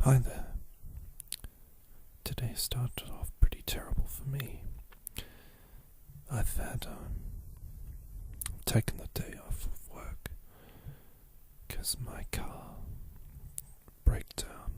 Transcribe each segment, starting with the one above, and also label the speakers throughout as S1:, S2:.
S1: Hi there. Today started off pretty terrible for me. I've taken the day off of work because my car broke down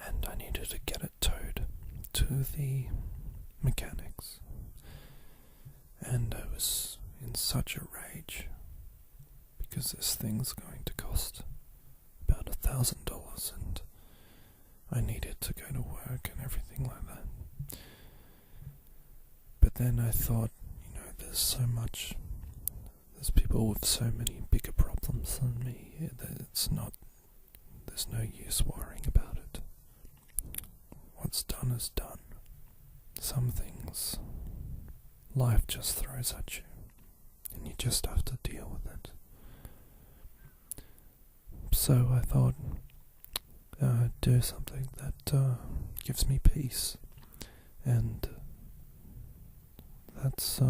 S1: and I needed to get it towed to the mechanics, and I was in such a rage because this thing's going to cost about $1,000 and I needed to go to work and everything like that. But then I thought, there's people with so many bigger problems than me that there's no use worrying about it. What's done is done. Some things life just throws at you and you just have to deal with it. So I thought, do something that gives me peace, and that's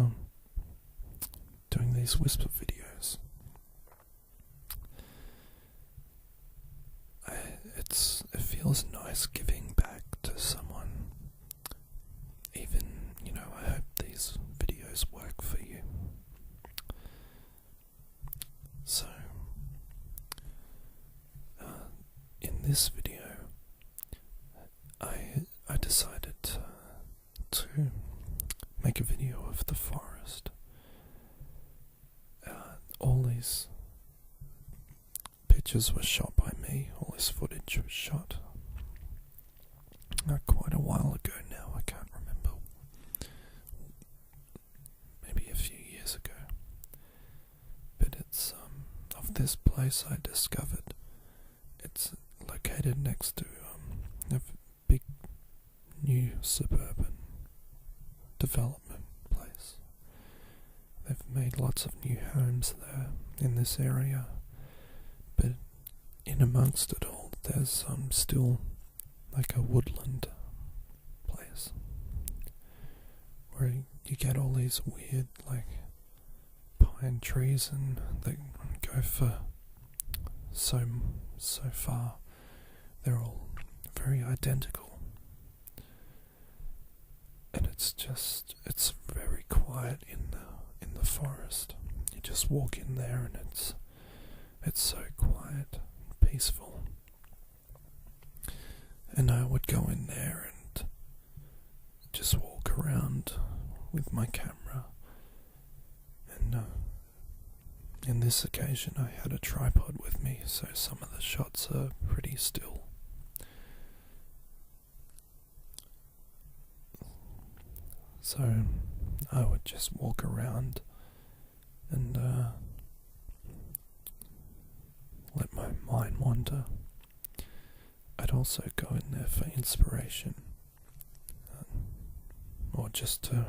S1: doing these whisper videos. It feels nice giving back to someone. Even, I hope these videos work for you. So, in this video, I decided to make a video of the forest. All these pictures were shot by me, all this footage was shot quite a while ago now. I can't remember, maybe a few years ago, but it's of this place I discovered. It's located next to a big new suburban development place. They've made lots of new homes there in this area, but in amongst it all there's still like a woodland place where you get all these weird like pine trees, and they go for so far. They're all very identical, and it's very quiet in the forest. You just walk in there and it's so quiet and peaceful. And I would go in there and just walk around with my camera, and in this occasion I had a tripod with me, so some of the shots are pretty still. So I would just walk around and let my mind wander. I'd also go in there for inspiration, or just to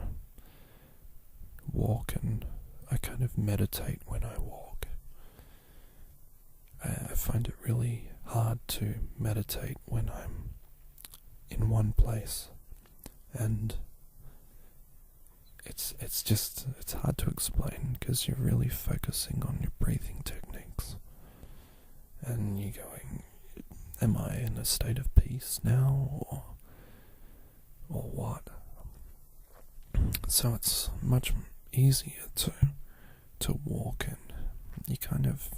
S1: walk, and I kind of meditate when I walk. I find it really hard to meditate when I'm in one place, and it's hard to explain because you're really focusing on your breathing techniques, and you're going, am I in a state of peace now, or what? So it's much easier to walk, and you kind of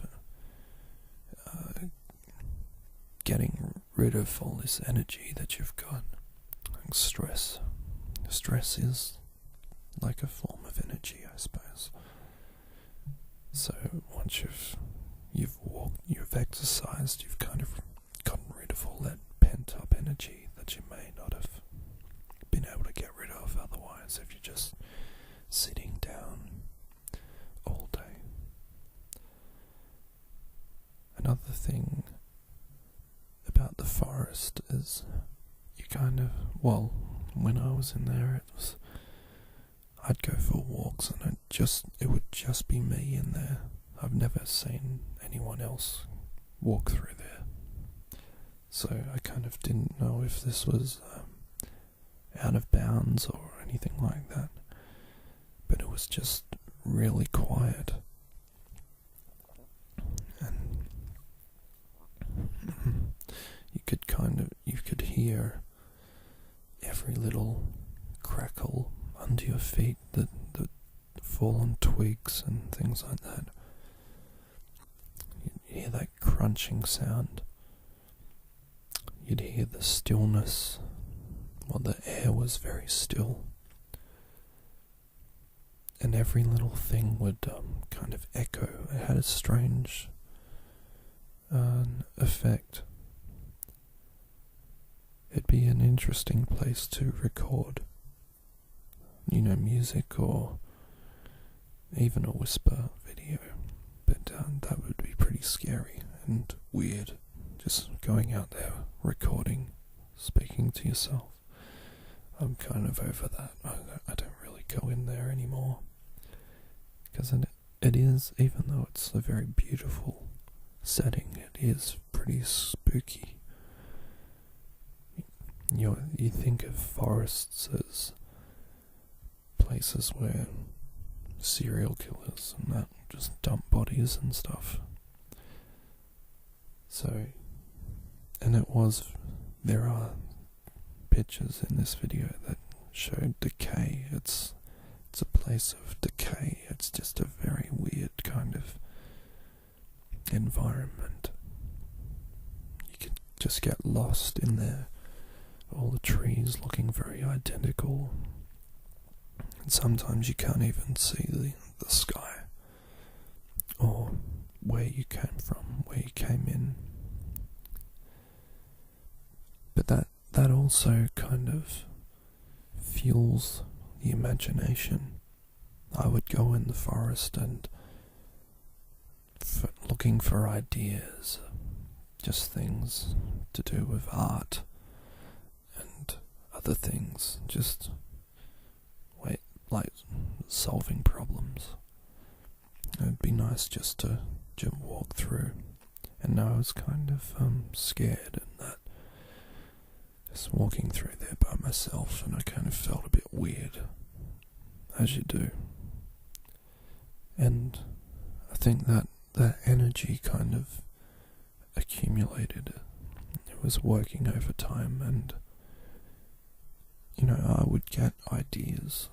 S1: getting rid of all this energy that you've got. Like stress is like a form of energy, I suppose. So once you've walked, you've exercised, you've kind of gotten rid of all that pent up energy that you may not have been able to get rid of otherwise if you're just sitting down all day. Another thing about the forest is you kind of, when I was in there, I'd go for walks and it would just be me in there. I've never seen anyone else walk through there. So I kind of didn't know if this was out of bounds or anything like that. But it was just really quiet. And you could hear every little crackle under your feet, the fallen twigs and things like that. You'd hear that crunching sound. You'd hear the stillness. Well, the air was very still. And every little thing would kind of echo. It had a strange effect. It'd be an interesting place to record, music or even a whisper video. But that would be pretty scary and weird, just going out there, recording, speaking to yourself. I'm kind of over that. I don't really go in there anymore. Because it is, even though it's a very beautiful setting, it is pretty spooky. You think of forests as places where serial killers and that just dump bodies and stuff. So, and there are pictures in this video that showed decay. It's a place of decay. It's just a very weird kind of environment. You could just get lost in there. All the trees looking very identical. And sometimes you can't even see the sky or where you came from, where you came in. But that also kind of fuels the imagination. I would go in the forest and looking for ideas, just things to do with art and other things, just like solving problems. It'd be nice just to walk through. And now I was kind of scared and that, just walking through there by myself, and I kind of felt a bit weird, as you do. And I think that energy kind of accumulated. It was working over time, and I would get ideas.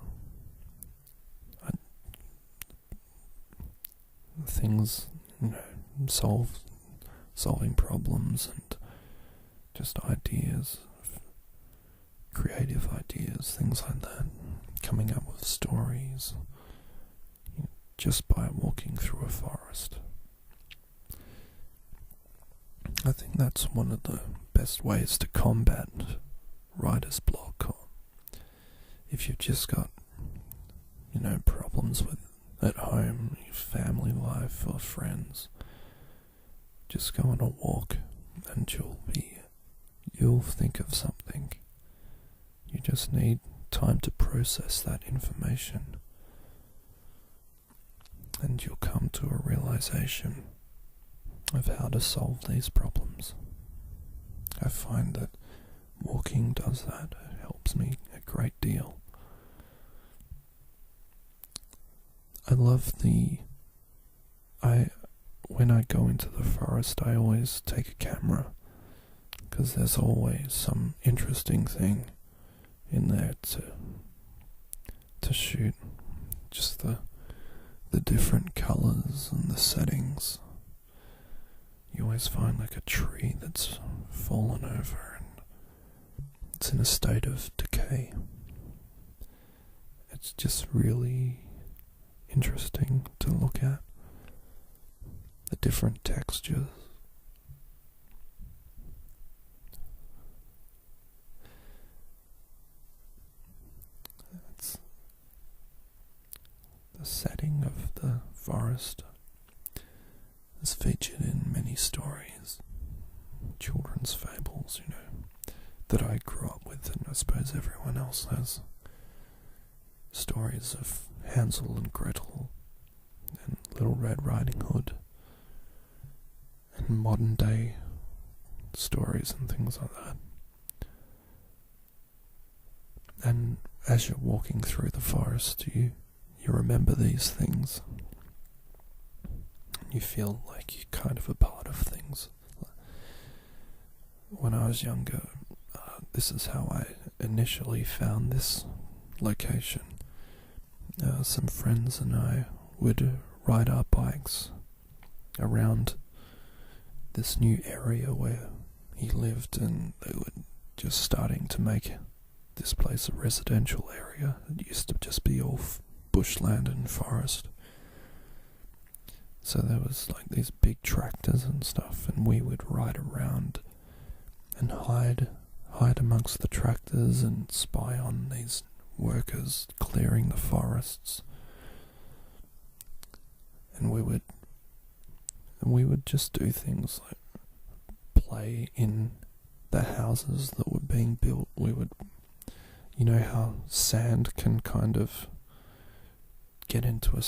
S1: Things, solving problems and just ideas, creative ideas, things like that, coming up with stories, just by walking through a forest. I think that's one of the best ways to combat writer's block. Or if you've just got, problems with at home, your family life or friends, just go on a walk and you'll think of something. You just need time to process that information, and you'll come to a realization of how to solve these problems. I find that walking does that. It helps me a great deal. I love when I go into the forest, I always take a camera, because there's always some interesting thing in there to shoot. Just the different colours and the settings. You always find like a tree that's fallen over and it's in a state of decay. It's just really interesting to look at. The different textures. It's the setting of the forest is featured in many stories, children's fables, that I grew up with, and I suppose everyone else has. Stories of Hansel and Gretel and Little Red Riding Hood, and modern day stories and things like that. And as you're walking through the forest, you remember these things. You feel like you're kind of a part of things. when I was younger, this is how I initially found this location. Some friends and I would ride our bikes around this new area where he lived, and they were just starting to make this place a residential area. It used to just be all bushland and forest. So there was like these big tractors and stuff, and we would ride around and hide amongst the tractors and spy on these workers clearing the forests. And we would just do things like play in the houses that were being built. We would, you know how sand can kind of get into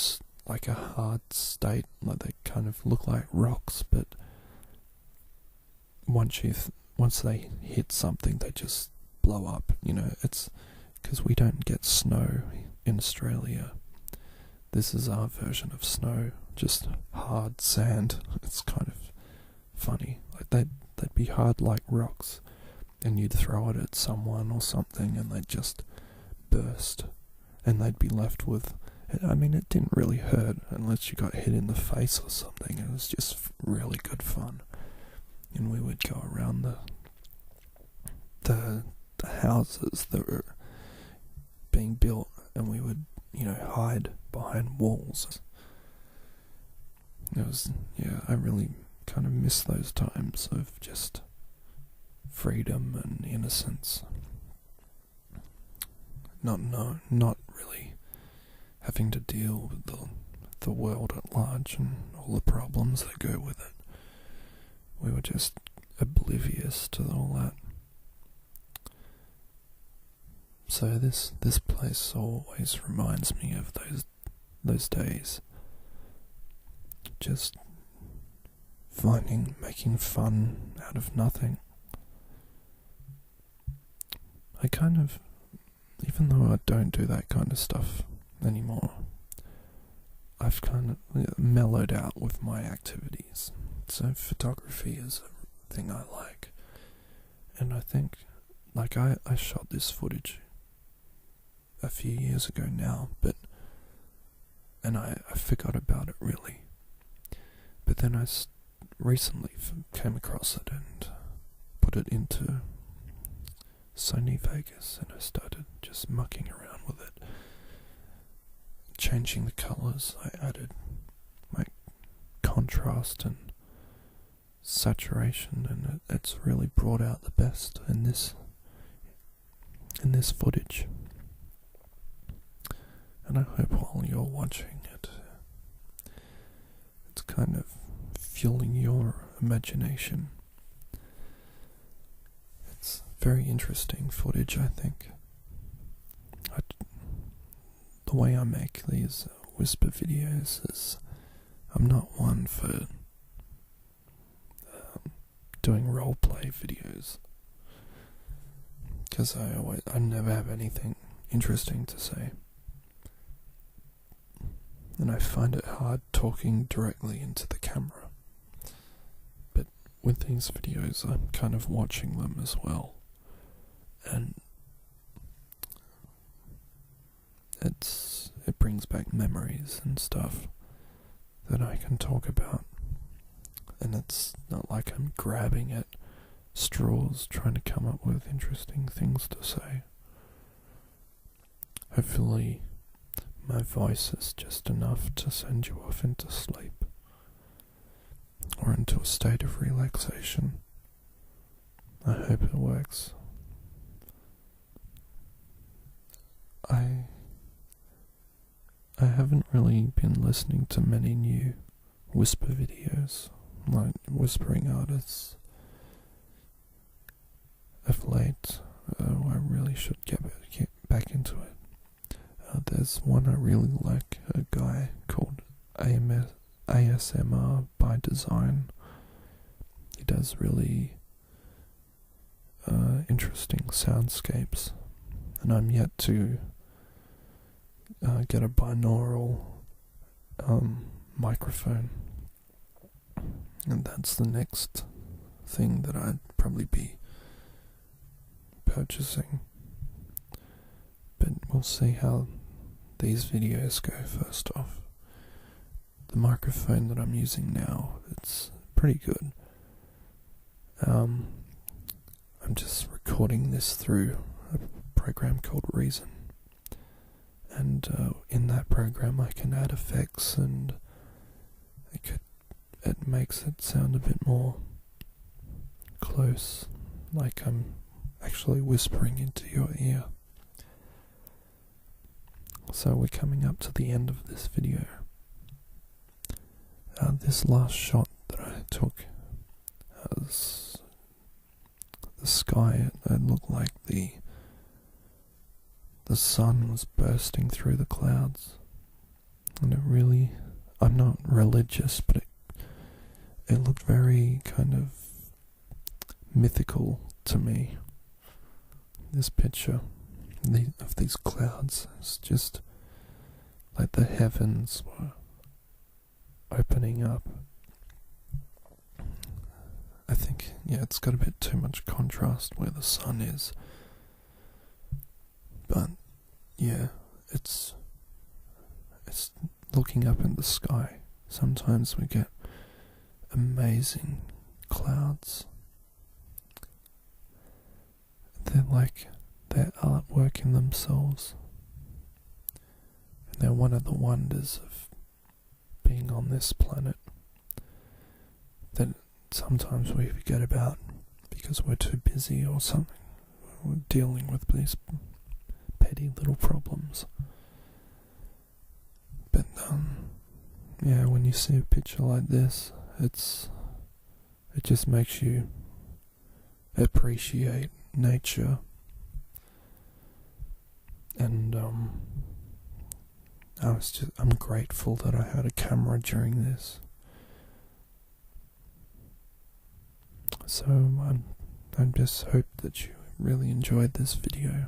S1: like a hard state, like they kind of look like rocks, but once they hit something, they just blow up. You know, it's because we don't get snow in Australia. This is our version of snow, just hard sand. It's kind of funny. Like they'd be hard like rocks, and you'd throw it at someone or something, and they'd just burst, and they'd be left with. I mean, it didn't really hurt unless you got hit in the face or something. It was just really good fun. And we would go around the houses that were being built, and we would, hide behind walls. I really kind of miss those times of just freedom and innocence. Not really having to deal with the world at large and all the problems that go with it. We were just oblivious to all that. So this place always reminds me of those days. Just making fun out of nothing. I kind of, even though I don't do that kind of stuff anymore, I've kind of mellowed out with my activities. So photography is a thing I like. And I think, I shot this footage a few years ago now, and I forgot about it really. But then I recently came across it and put it into Sony Vegas, and I started just mucking around with it, changing the colours. I added my contrast and saturation, and it's really brought out the best in this footage. And I hope while you're watching it, it's kind of fueling your imagination. It's very interesting footage, I think. The way I make these whisper videos is, I'm not one for doing roleplay videos, because I never have anything interesting to say. And I find it hard talking directly into the camera. But with these videos, I'm kind of watching them as well. And it brings back memories and stuff that I can talk about. And it's not like I'm grabbing at straws trying to come up with interesting things to say. Hopefully my voice is just enough to send you off into sleep, or into a state of relaxation. I hope it works. I haven't really been listening to many new whisper videos, like whispering artists, of late. I really should get back into it. There's one I really like, a guy called ASMR by Design. He does really interesting soundscapes, and I'm yet to get a binaural microphone, and that's the next thing that I'd probably be purchasing. But we'll see how these videos go first off. The microphone that I'm using now, it's pretty good. I'm just recording this through a program called Reason. And in that program I can add effects, and it makes it sound a bit more close, like I'm actually whispering into your ear. So we're coming up to the end of this video. This last shot that I took, the sky, it looked like the sun was bursting through the clouds, and it really, I'm not religious, but it looked very kind of mythical to me. This picture of these clouds, it's just like the heavens were opening up. I think, yeah, it's got a bit too much contrast where the sun is. But yeah, it's looking up in the sky. Sometimes we get amazing clouds. They're artwork in themselves. And they're one of the wonders of being on this planet that sometimes we forget about because we're too busy or something. We're dealing with these petty little problems. But yeah, when you see a picture like this, it just makes you appreciate nature. And I'm grateful that I had a camera during this. So I just hope that you really enjoyed this video.